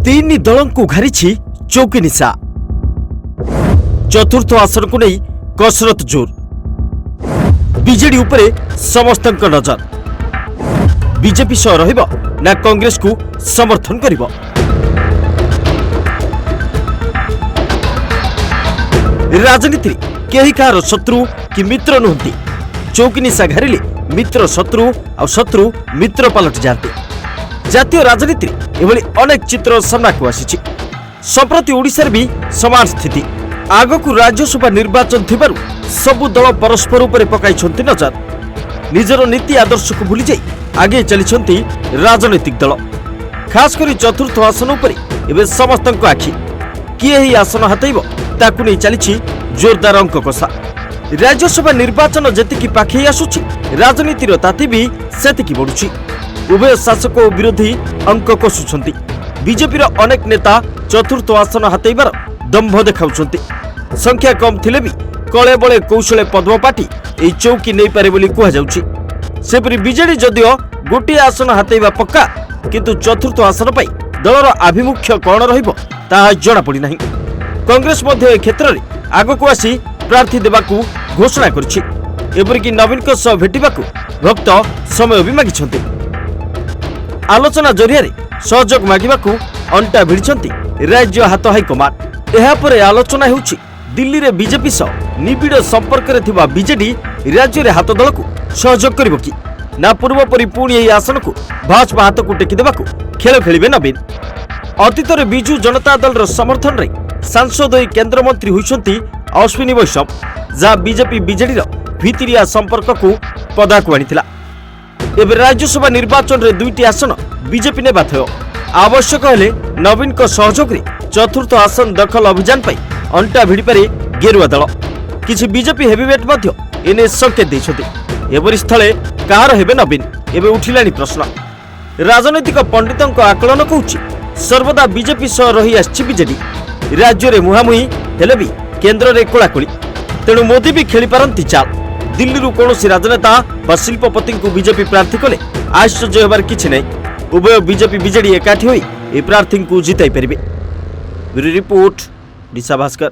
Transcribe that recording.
तीन दल को घारी चौकी निशा। चतुर्थ आसन को नहीं कसरत जोर। बीजेडी उपरे समस्त नजर। बीजेपी सह रहिबो ना कांग्रेस को समर्थन करिबो। राजनीति केही कार शत्रु कि मित्र नुहंती। चौकी निशा घारिले मित्र शत्रु और शत्रु मित्र पलट जाते। जातीय राजनीति एभली अनेक चित्र सामना को आसी। संप्रति ओडिशार भी समान स्थिति। आगकू राज्यसभा निर्वाचन थिबारु सबु दल परस्पर उपरे पकाइछन्ति नजर। निजर नीति आदर्श को भूली जाई आगे चलिछन्ति राजनीतिक दल। खास करी चतुर्थ आसन उपरे एबे समस्तक आखि। किए ही आसन हातैबो ताकू नै चलिछि जोरदार अंक कषा। राज्यसभा निर्वाचन जेतिकी पाखै आसुछि राजनीतिर ताती भी सेतिकी बढुछि। उभय शासक और विरोधी अंक कषुछन्ति। बीजेपी अनेक नेता चतुर्थ आसन हातैबार दंभ देखाउछन्ति। संख्या कम थिले भी कले बळे कौशले पद्मपाटी एई चौकी नै पारे बोली कुहा जाउछि। सेपरि बीजेडी जदिओ गोटे आसन हातैबा पक्का किंतु चतुर्थ आसन पई दलर आभिमुख्य कोन रहिबो ताहा जणा पड़ी नाही। कांग्रेस मध्ये ए क्षेत्र रे आगकू आसी प्रार्थी देबाकू घोषणा करछि। एपरिकी नवीन सह भेटिबाकू भक्त समय भी मागिछन्ति। आलोचना जरिया सहयोग मागिबाकू अंटा भिड़िछन्ति राज्य हाथ हाईकमांड। एहा परे आलोचना हेउछि दिल्ली रे बीजेपी सह निबिड़ संपर्क रे थिबा बीजेडी राज्य रे हाथ दल को सहयोग करिबो कि ना पूर्व परि पुणी एही आसन को भाजपा हाथ को टेकी देबाकू खेल खेलिबे नवीन। अतीत रे बिजू जनता दल रो समर्थन रे सांसद होई केंद्र मंत्री होइछन्ति अश्विनी वैष्णव, जहाँ बीजेपी बीजेडी रो भितिरिया संपर्क को पदाकू आनिथिला। एबे राज्यसभा निर्वाचन रे दुईटी आसन बीजेपी ने बाथय। आवश्यक हेले नवीन को सहयोग रे चतुर्थ आसन दखल अभियान पई अंटा भिड़ी पारे गेरुआ दल। किछि बीजेपी हेवीवेट मध्य एने संकेत दैछथि। एबरी स्थले कहार हेबे नवीन एबे उठिलानी प्रश्न। राजनैतिक पंडितक आकलन कहूछि सर्वदा बीजेपी सह रही आछि बीजेडी। राज्य रे मुहामुही हेले भी केंद्र रे कोलाकोली। तेणु मोदी भी खेली पारंती चाल। दिल्ली कौन राजनेता व शिल्पपति को बीजेपी प्रार्थी कले आश्चर्य होबार किछि नै। उभय बीजेपी बीजेडी एकाठी होई ए प्रार्थी को जिताई पारिबे। ब्यूरो रिपोर्ट, दिशा भास्कर।